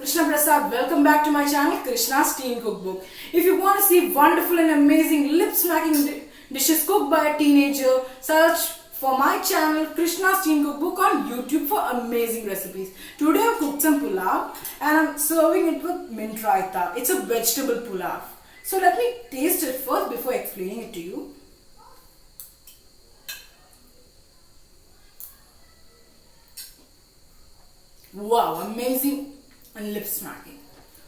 Krishna Prasad. Welcome back to my channel Krishna's Teen Cookbook. If you want to see wonderful and amazing lip-smacking dishes cooked by a teenager, search for my channel Krishna's Teen Cookbook on YouTube for amazing recipes. Today I've cooked some pulao and I'm serving it with mint raita. It's a vegetable pulao. So let me taste it first before explaining it to you. Wow, amazing and lip smacking.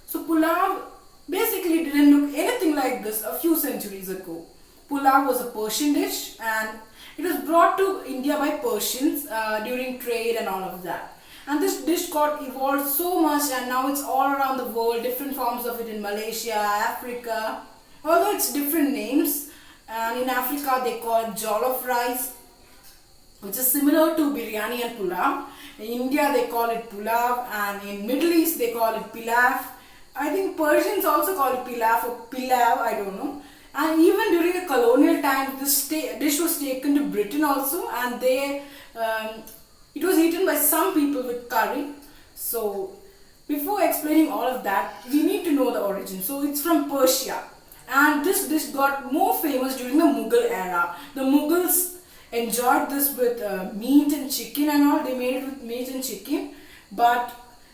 So pulao basically didn't look anything like this a few centuries ago. Pulao was a Persian dish and it was brought to India by Persians during trade and all of that. And this dish got evolved so much and now it's all around the world, different forms of it in Malaysia, Africa. Although it's different names, and in Africa they call it jollof rice, which is similar to biryani and pulao. In India they call it pulao, and in Middle East they call it pilaf. I think Persians also call it pilaf or pilau, I don't know. And even during the colonial time, this dish was taken to Britain also, and it was eaten by some people with curry. So before explaining all of that, we need to know the origin. So it's from Persia, and this dish got more famous during the Mughal era. The Mughals enjoyed this with meat and chicken and all. They made it with meat and chicken, but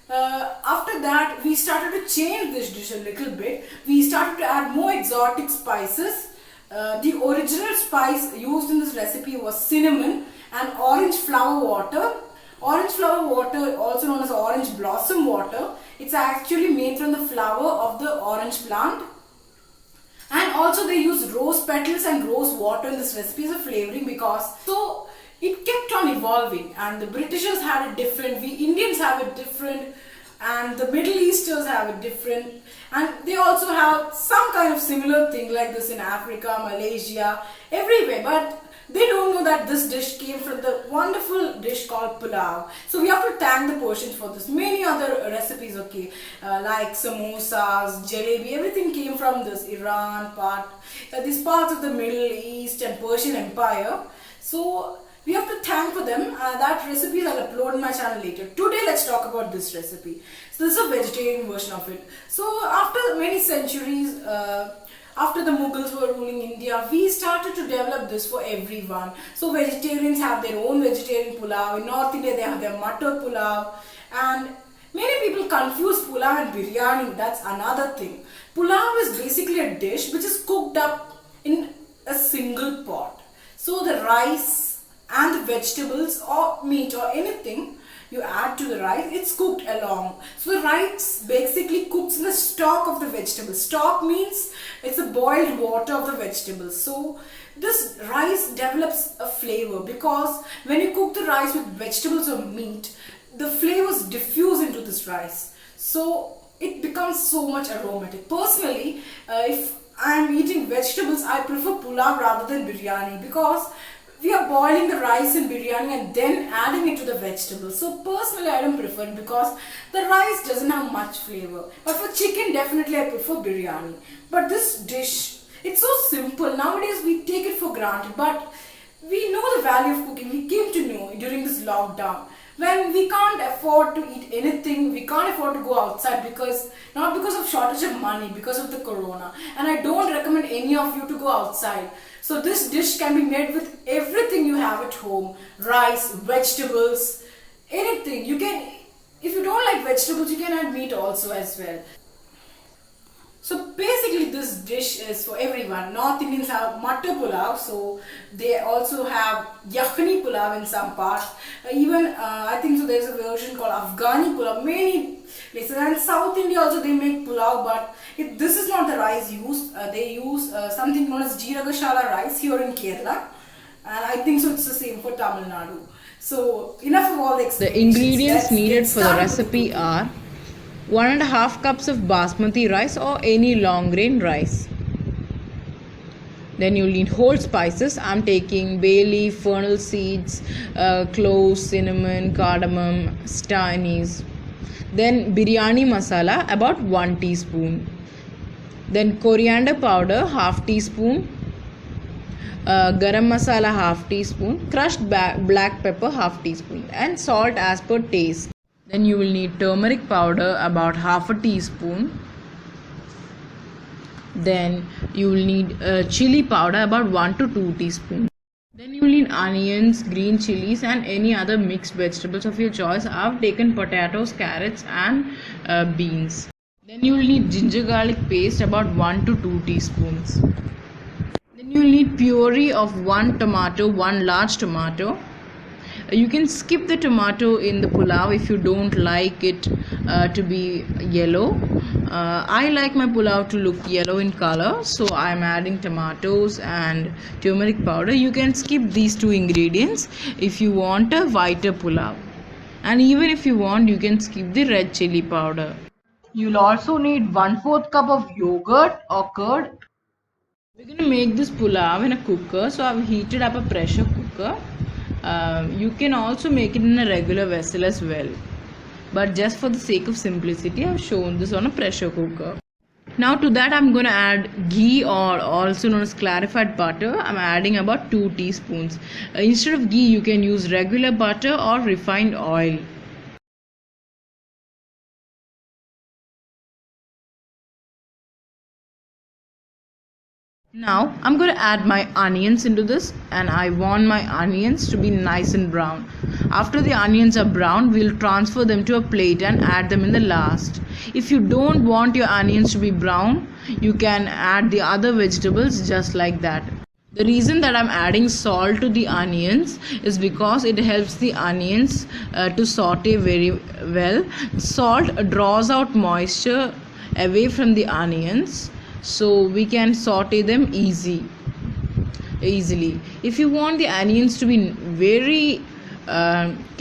after that we started to change this dish a little bit. We started to add more exotic spices. The original spice used in this recipe was cinnamon and orange flower water. Orange flower water, also known as orange blossom water, it's actually made from the flower of the orange plant. And also they use rose petals and rose water in this recipe as a flavoring, because so it kept on evolving, and the Britishers had it different, we Indians have it different, and the Middle Easters have it different, and they also have some kind of similar thing like this in Africa, Malaysia, everywhere, but they don't know that this dish came from the wonderful dish called Pulao. So we have to thank the Persians for this. Many other recipes, okay, like samosas, jalebi, everything came from this Iran part, these parts of the Middle East and Persian Empire. So we have to thank for them. That recipe I'll upload on my channel later. Today let's talk about this recipe. So this is a vegetarian version of it. So after many centuries, after the Mughals were ruling India, we started to develop this for everyone. So vegetarians have their own vegetarian pulao. In North India they have their mutton pulao. And many people confuse pulao and biryani. That's another thing. Pulao is basically a dish which is cooked up in a single pot. So the rice and the vegetables or meat or anything you add to the rice, it's cooked along. So the rice basically cooks in the stock of the vegetables. Stock means it's the boiled water of the vegetables. So this rice develops a flavor, because when you cook the rice with vegetables or meat, the flavors diffuse into this rice. So it becomes so much aromatic. Personally, if I'm eating vegetables, I prefer pulao rather than biryani, because we are boiling the rice in biryani and then adding it to the vegetables. So personally I don't prefer it because the rice doesn't have much flavor. But for chicken, definitely I prefer biryani. But this dish, it's so simple. Nowadays we take it for granted, but we know the value of cooking. We came to know during this lockdown, when we can't afford to eat anything, we can't afford to go outside, not because of shortage of money, because of the corona. And I don't recommend any of you to go outside. So this dish can be made with everything you have at home. Rice, vegetables, anything. You can, if you don't like vegetables, you can add meat also as well. So basically this dish is for everyone. North Indians have mutton pulao, so they also have yakhni pulao in some parts. Even I think so there's a version called Afghani pulao. Many places, and South India also they make pulao, but this is not the rice used. They use something known as Jeeragashala rice here in Kerala, and I think so it's the same for Tamil Nadu. So enough of all the explanations. The ingredients needed for the recipe are 1.5 cups of basmati rice or any long grain rice. Then you'll need whole spices. I'm taking bay leaf, fennel seeds, cloves, cinnamon, cardamom, star anise. Then biryani masala, about 1 teaspoon. Then coriander powder, half teaspoon. Garam masala, half teaspoon. Crushed black pepper, half teaspoon. And salt as per taste. Then you will need turmeric powder, about half a teaspoon. Then you will need chili powder, about 1 to 2 teaspoons. Then you will need onions, green chilies and any other mixed vegetables of your choice. I have taken potatoes, carrots and beans. Then you will need ginger garlic paste, about 1 to 2 teaspoons. Then you will need puree of 1 tomato, 1 large tomato. You can skip the tomato in the pulao if you don't like it to be yellow. I like my pulao to look yellow in color, so I am adding tomatoes and turmeric powder. You can skip these two ingredients if you want a whiter pulao, and even if you want, you can skip the red chili powder. You'll also need 1/4 cup of yogurt or curd. We're going to make this pulao in a cooker, so I've heated up a pressure cooker. You can also make it in a regular vessel as well, but just for the sake of simplicity I've shown this on a pressure cooker. Now to that I'm going to add ghee, or also known as clarified butter. I'm adding about 2 teaspoons. Instead of ghee you can use regular butter or refined oil. Now I'm going to add my onions into this, and I want my onions to be nice and brown. After the onions are brown, we'll transfer them to a plate and add them in the last. If you don't want your onions to be brown, you can add the other vegetables just like that. The reason that I'm adding salt to the onions is because it helps the onions to saute very well. Salt draws out moisture away from the onions, so we can saute them easily. If you want the onions to be very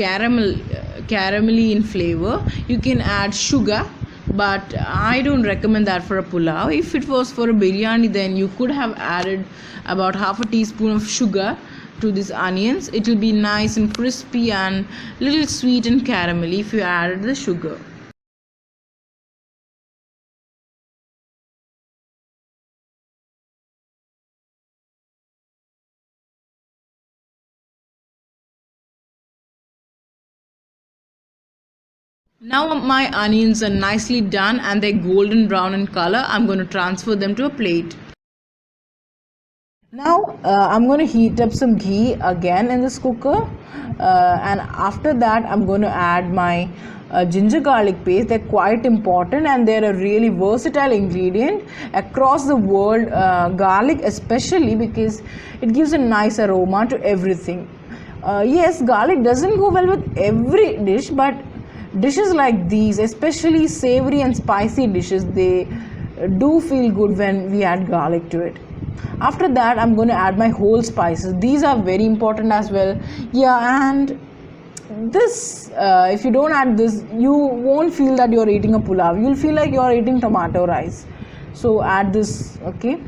caramelly in flavor, you can add sugar, but I don't recommend that for a pulao. If it was for a biryani, then you could have added about half a teaspoon of sugar to these onions. It will be nice and crispy and little sweet and caramelly if you added the sugar. Now my onions are nicely done and they're golden brown in color. I'm going to transfer them to a plate. Now I'm going to heat up some ghee again in this cooker, and after that I'm going to add my ginger garlic paste. They're quite important and they're a really versatile ingredient across the world, garlic especially, because it gives a nice aroma to everything. Yes, garlic doesn't go well with every dish, but dishes like these, especially savory and spicy dishes, they do feel good when we add garlic to it. After that I'm going to add my whole spices. These are very important as well. Yeah, and this if you don't add this, you won't feel that you're eating a pulao. You'll feel like you're eating tomato rice. So add this, okay?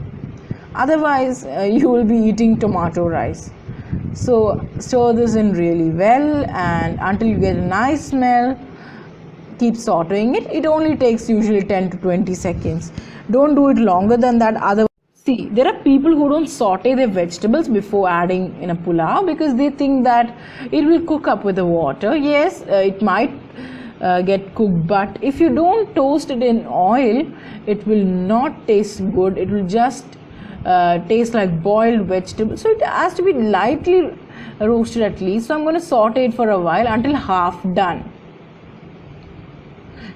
Otherwise you will be eating tomato rice. So stir this in really well and until you get a nice smell. Keep sauteing it. It only takes usually 10 to 20 seconds. Don't do it longer than that. Otherwise, see, there are people who don't saute their vegetables before adding in a pulao because they think that it will cook up with the water. Yes, it might get cooked, but if you don't toast it in oil, it will not taste good. It will just taste like boiled vegetables. So it has to be lightly roasted at least. So I'm going to saute it for a while until half done.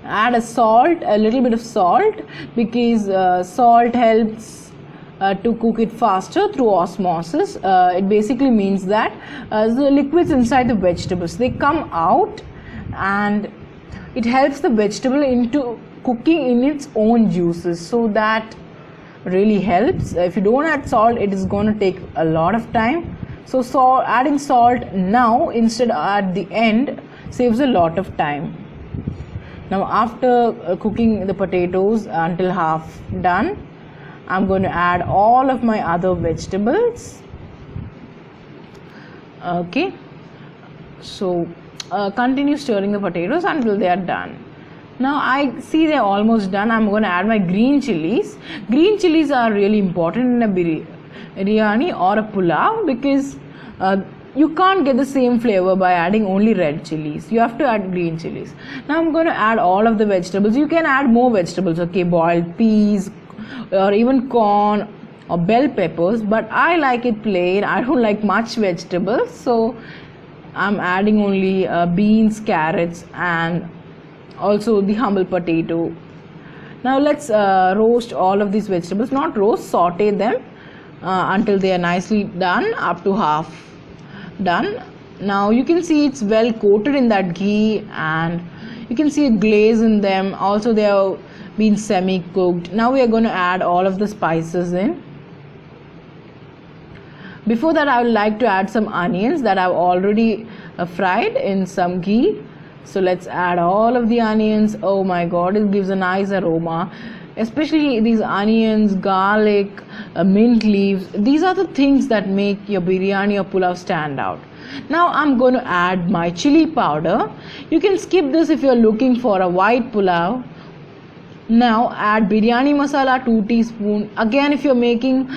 Add a little bit of salt, because salt helps to cook it faster through osmosis. It basically means that the liquids inside the vegetables, they come out and it helps the vegetable into cooking in its own juices, so that really helps. If you don't add salt, it is going to take a lot of time. So adding salt now instead at the end saves a lot of time. Now after cooking the potatoes until half done, I'm going to add all of my other vegetables. Okay, so continue stirring the potatoes until they are done. Now I see they're almost done. I'm going to add my green chilies. Green chilies are really important in a biryani or a pulao, because you can't get the same flavor by adding only red chilies. You have to add green chilies. Now I'm going to add all of the vegetables. You can add more vegetables, okay, boiled peas or even corn or bell peppers, but I like it plain. I don't like much vegetables, so I'm adding only beans, carrots, and also the humble potato. Now let's roast all of these vegetables. Not roast, saute them until they are nicely done, up to half done. Now you can see it's well coated in that ghee, and you can see a glaze in them. Also they have been semi cooked. Now we are going to add all of the spices in. Before that, I would like to add some onions that I've already fried in some ghee. So let's add all of the onions. Oh my god, it gives a nice aroma, especially these onions, garlic, mint leaves. These are the things that make your biryani or pulao stand out. Now I'm going to add my chili powder. You can skip this if you're looking for a white pulao. Now add biryani masala 2 teaspoon. Again, if you're making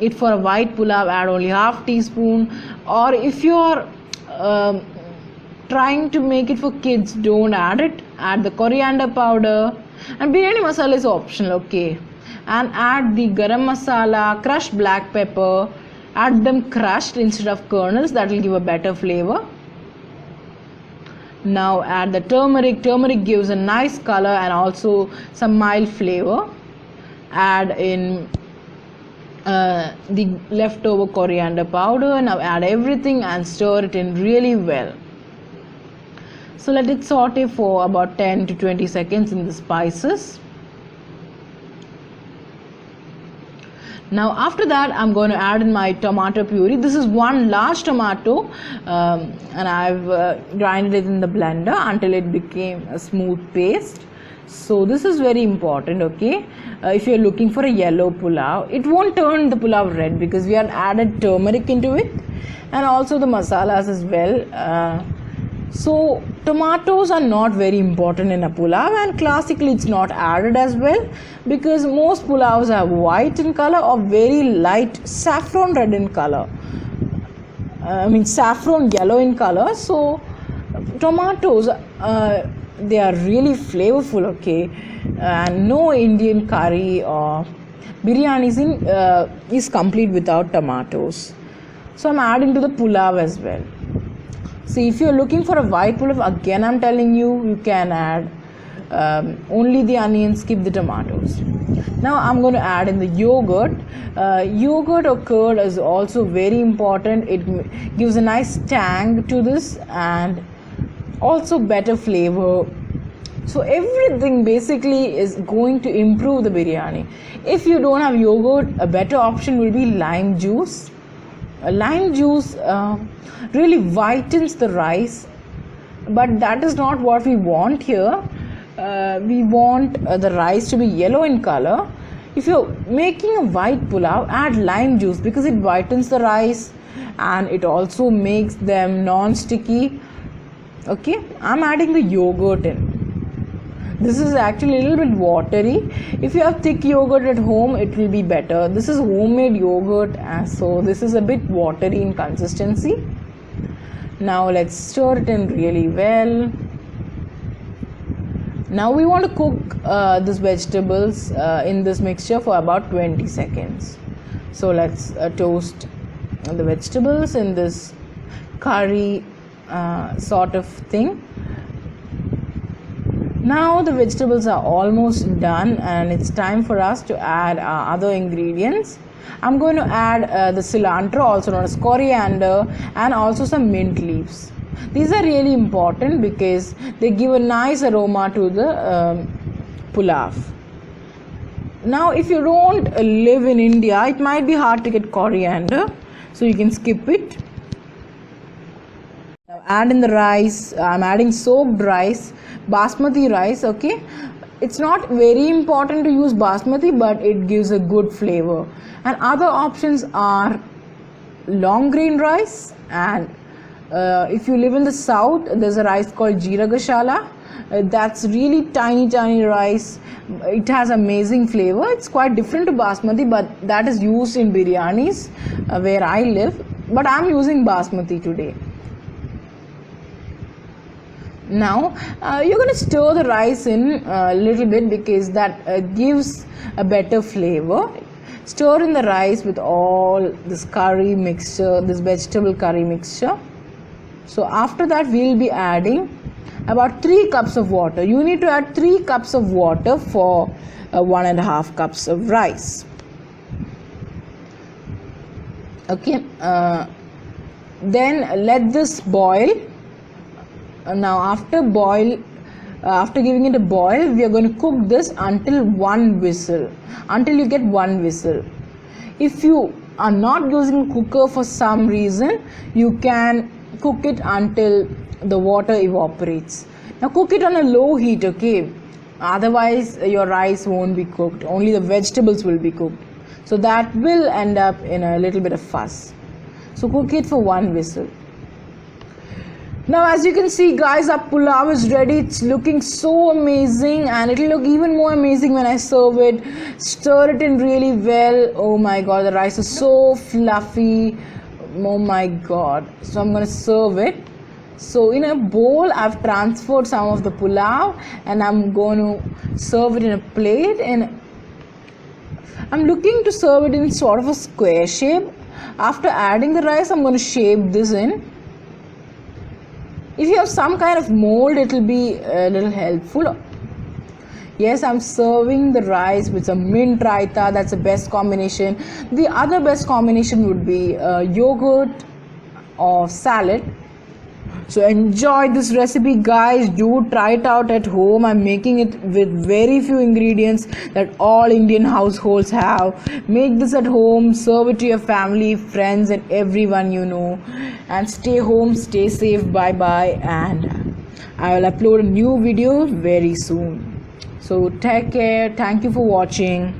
it for a white pulao, add only half teaspoon. Or if you're trying to make it for kids, don't add it. Add the coriander powder. And biryani masala is optional, okay. And add the garam masala, crushed black pepper. Add them crushed instead of kernels. That will give a better flavor. Now add the turmeric. Turmeric gives a nice color and also some mild flavor. Add in the leftover coriander powder. Now add everything and stir it in really well. So let it saute for about 10 to 20 seconds in the spices. Now after that, I'm going to add in my tomato puree. This is one large tomato and I've grinded it in the blender until it became a smooth paste. So this is very important, okay. If you're looking for a yellow pulao, it won't turn the pulao red because we have added turmeric into it and also the masalas as well. So tomatoes are not very important in a pulao, and classically it's not added as well because most pulaos are white in color or very light saffron red in color. Saffron yellow in color. So tomatoes, they are really flavorful, okay. And no Indian curry or biryani is complete without tomatoes. So I'm adding to the pulao as well. See, if you're looking for a white pulao, again I'm telling you, you can add only the onions, skip the tomatoes. Now I'm going to add in the yogurt. Yogurt or curd is also very important. It gives a nice tang to this and also better flavor. So everything basically is going to improve the biryani. If you don't have yogurt, a better option will be lime juice. Lime juice really whitens the rice, but that is not what we want here. We want the rice to be yellow in color. If you're making a white pulao, add lime juice because it whitens the rice and it also makes them non-sticky. Okay, I'm adding the yogurt in. This is actually a little bit watery. If you have thick yogurt at home, it will be better. This is homemade yogurt, so this is a bit watery in consistency. Now let's stir it in really well. Now we want to cook these vegetables in this mixture for about 20 seconds. So let's toast the vegetables in this curry sort of thing. Now the vegetables are almost done and it's time for us to add other ingredients. I'm going to add the cilantro, also known as coriander, and also some mint leaves. These are really important because they give a nice aroma to the pulao. Now if you don't live in India, it might be hard to get coriander, so you can skip it. Now add in the rice. I'm adding soaked rice, basmati rice, okay. It's not very important to use basmati, but it gives a good flavor. And other options are long grain rice, and if you live in the south, there's a rice called jeera gashala. That's really tiny rice. It has amazing flavor. It's quite different to basmati, but that is used in biryanis where I live. but I'm using basmati today. Now you're going to stir the rice in a little bit because that gives a better flavor. Stir in the rice with all this curry mixture, this vegetable curry mixture. So after that we'll be adding about 3 cups of water. You need to add 3 cups of water for 1.5 cups of rice. Okay, then let this boil. Now after giving it a boil, we are going to cook this until you get 1 whistle. If you are not using a cooker for some reason, you can cook it until the water evaporates. Now cook it on a low heat, okay? Otherwise your rice won't be cooked, only the vegetables will be cooked. So that will end up in a little bit of fuss. So cook it for 1 whistle. Now as you can see guys, our pulao is ready. It's looking so amazing, and it will look even more amazing when I serve it. Stir it in really well. Oh my god, the rice is so fluffy. Oh my god. So I'm going to serve it. So in a bowl I've transferred some of the pulao and I'm going to serve it in a plate, and I'm looking to serve it in sort of a square shape. After adding the rice, I'm going to shape this in. If you have some kind of mold, it will be a little helpful. Yes, I'm serving the rice with some mint raita. That's the best combination. The other best combination would be yogurt or salad. So enjoy this recipe guys. Do try it out at home. I'm making it with very few ingredients that all Indian households have. Make this at home, serve it to your family, friends and everyone you know. And stay home, stay safe, bye bye, and I will upload a new video very soon. So take care. Thank you for watching.